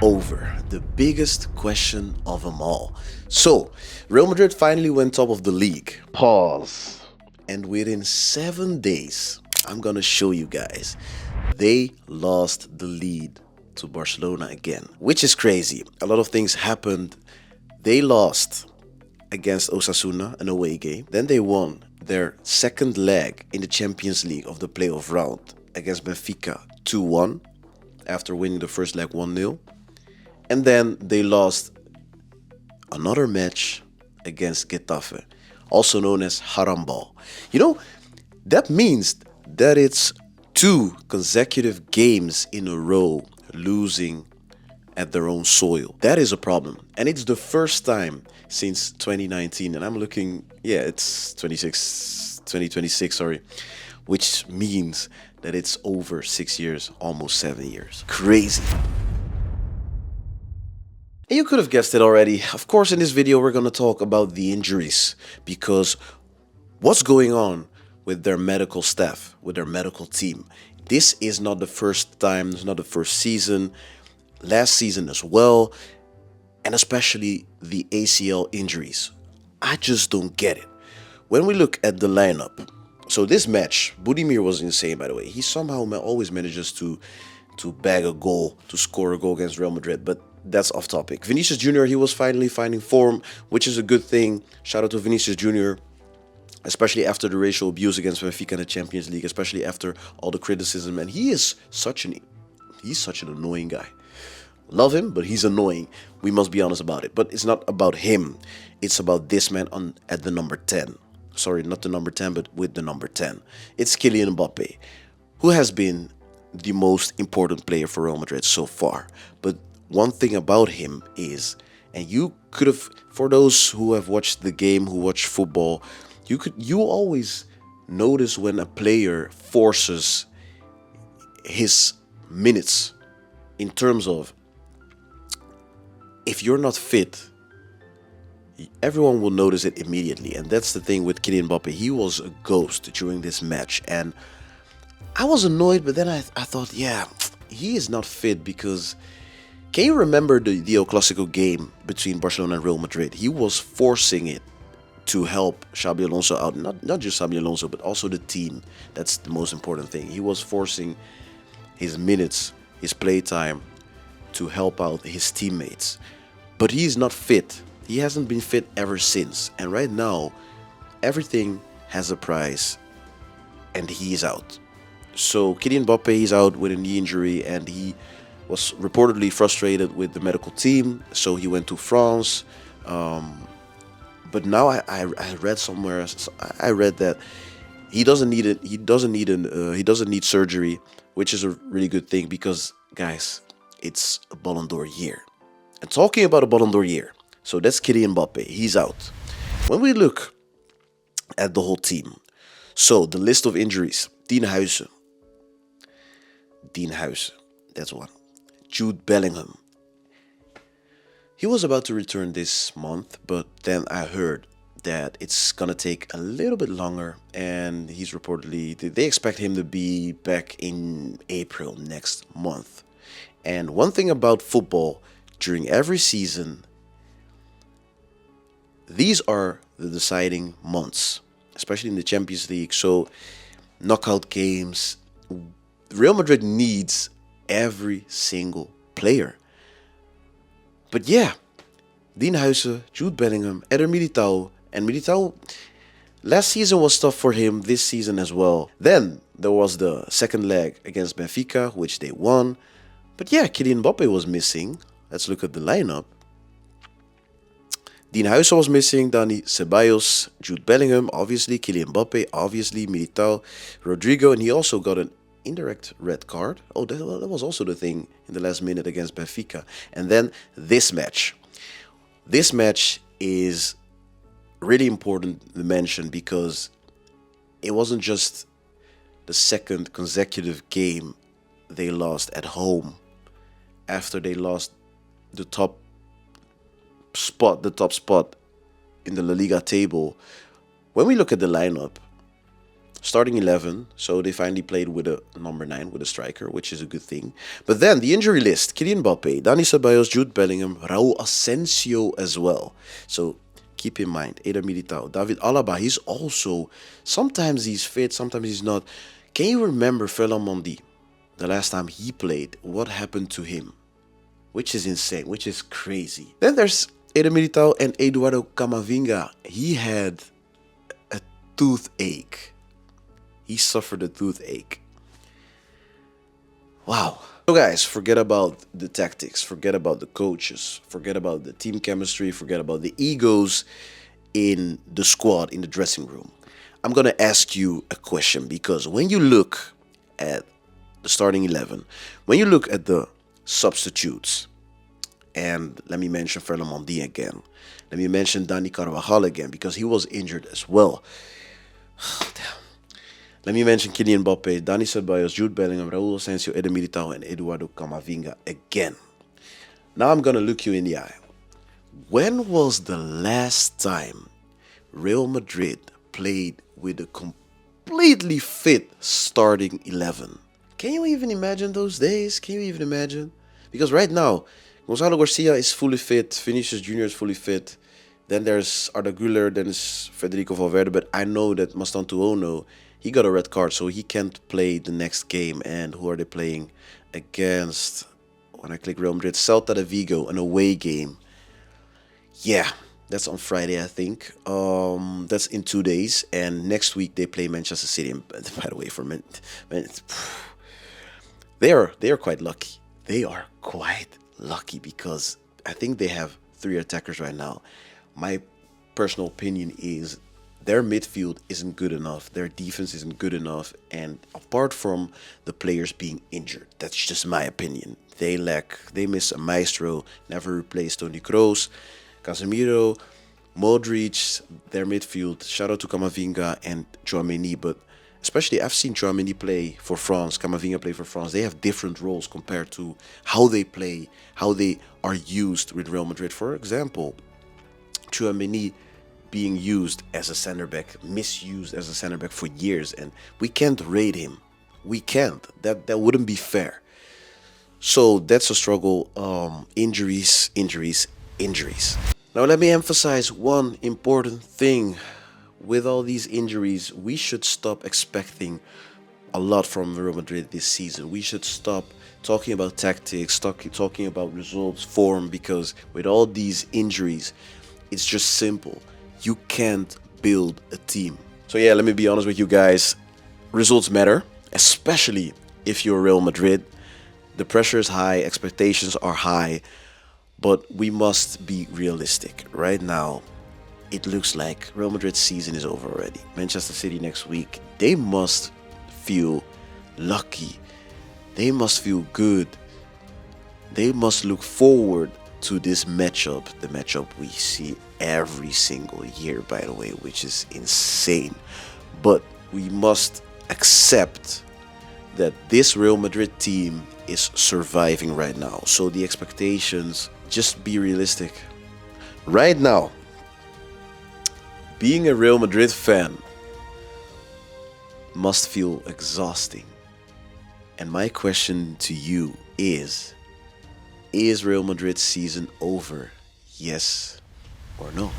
over, the biggest question of them all. So, Real Madrid finally went top of the league. Pause. And within 7 days, I'm gonna show you guys, they lost the lead to Barcelona again, which is crazy. A lot of things happened. They lost against Osasuna, an away game. Then they won their second leg in the Champions League of the playoff round against Benfica 2-1 after winning the first leg 1-0. And then they lost another match against Getafe, also known as Harambal. You know, that means that it's 2 consecutive games in a row losing at their own soil. That is a problem. And it's the first time since 2019. And I'm looking, yeah, it's 2026, sorry. Which means that it's over 6 years, almost 7 years. Crazy. And you could have guessed it already. Of course, in this video, we're going to talk about the injuries. Because what's going on with their medical staff, with their medical team? This is not the first time, it's not the first season. Last season as well. And especially the ACL injuries. I just don't get it. When we look at the lineup, so this match, Budimir was insane, by the way. He somehow always manages to bag a goal, to score a goal against Real Madrid. But that's off topic. Vinicius Jr., he was finally finding form, which is a good thing. Shout out to Vinicius Jr., especially after the racial abuse against Benfica in the Champions League, especially after all the criticism. And he's such an annoying guy. Love him, but he's annoying. We must be honest about it. But it's not about him. It's about this man at the number 10. Sorry, not the number 10, but with the number 10. It's Kylian Mbappe, who has been the most important player for Real Madrid so far. But one thing about him is, and you could have, for those who have watched the game, who watch football, you always notice when a player forces his minutes in terms of, if you're not fit, everyone will notice it immediately. And that's the thing with Kylian Mbappe. He was a ghost during this match. And I was annoyed, but then I thought, yeah, he is not fit because... Can you remember the El Clasico game between Barcelona and Real Madrid? He was forcing it to help Xabi Alonso out. Not just Xabi Alonso, but also the team. That's the most important thing. He was forcing his minutes, his play time, to help out his teammates. But he's not fit. He hasn't been fit ever since. And right now, everything has a price. And he is out. So Kylian Mbappe is out with a knee injury, and he was reportedly frustrated with the medical team, so he went to France. But now I read somewhere, I read that he doesn't need surgery, which is a really good thing because, guys, it's a Ballon d'Or year. And talking about a Ballon d'Or year, so that's Kylian Mbappe. He's out. When we look at the whole team, so the list of injuries: Dean Huijsen, that's one. Jude Bellingham. He was about to return this month, but then I heard that it's gonna take a little bit longer, and he's reportedly, they expect him to be back in April next month. And one thing about football, during every season, these are the deciding months, especially in the Champions League. So knockout games, Real Madrid needs every single player. But yeah, Dean Huijsen, Jude Bellingham, Eder Militao. And Militao, last season was tough for him, this season as well. Then there was the second leg against Benfica, which they won. But yeah, Kylian Mbappe was missing. Let's look at the lineup. Dean Huijsen was missing, Dani Ceballos, Jude Bellingham, obviously, Kylian Mbappe, obviously, Militao, Rodrigo, and he also got an indirect red card. Oh, that was also the thing in the last minute against Benfica. And then this match. This match is really important to mention because it wasn't just the second consecutive game they lost at home after they lost the top spot in the La Liga table. When we look at the lineup, starting 11, so they finally played with a number 9, with a striker, which is a good thing. But then the injury list: Kylian Mbappe, Dani Ceballos, Jude Bellingham, Raul Asensio as well. So keep in mind, Eder Militao, David Alaba, he's also, sometimes he's fit, sometimes he's not. Can you remember Ferland Mendy? The last time he played, what happened to him? Which is insane, which is crazy. Then there's Eder Militao and Eduardo Camavinga. He had a toothache. He suffered a toothache. Wow. So guys, forget about the tactics, forget about the coaches, forget about the team chemistry, forget about the egos in the squad, in the dressing room. I'm going to ask you a question, because when you look at the starting 11, when you look at the substitutes, and let me mention Ferland Mendy again, let me mention Dani Carvajal again, because he was injured as well. Damn. Let me mention Kylian Mbappe, Dani Ceballos, Jude Bellingham, Raul Asensio, Eder Militao, and Eduardo Camavinga again. Now I'm going to look you in the eye. When was the last time Real Madrid played with a completely fit starting 11? Can you even imagine those days? Can you even imagine? Because right now, Gonzalo Garcia is fully fit, Vinicius Jr. is fully fit, then there's Arda Güler, then there's Federico Valverde, but I know that Mastantuono, he got a red card, so he can't play the next game. And who are they playing against? When I click Real Madrid, Celta de Vigo, an away game. Yeah, that's on Friday, I think. That's in 2 days, and next week they play Manchester City. And by the way, for men, they are quite lucky. They are quite lucky because I think they have 3 attackers right now. My personal opinion is their midfield isn't good enough, their defense isn't good enough, and apart from the players being injured, that's just my opinion. They miss a maestro, never replaced Toni Kroos, Casemiro, Modric, their midfield. Shout out to Camavinga and Tchouaméni, but especially I've seen Tchouaméni play for France, Camavinga play for France. They have different roles compared to how they play, how they are used with Real Madrid. For example, Tchouaméni being used as a center back, misused as a center back for years, and we can't rate him. We can't. That wouldn't be fair. So that's a struggle. Injuries. Now let me emphasize one important thing. With all these injuries, we should stop expecting a lot from Real Madrid this season. We should stop talking about tactics, talking about results, form, because with all these injuries, it's just simple. You can't build a team. So yeah, let me be honest with you guys. Results matter, especially if you're Real Madrid. The pressure is high, expectations are high, but we must be realistic. Right now, it looks like Real Madrid's season is over already. Manchester City next week, they must feel lucky. They must feel good. They must look forward to this matchup, the matchup we see every single year, by the way, which is insane. But we must accept that this Real Madrid team is surviving right now. So the expectations, just be realistic. Right now, being a Real Madrid fan must feel exhausting. And my question to you is Real Madrid's season over? Yes or no?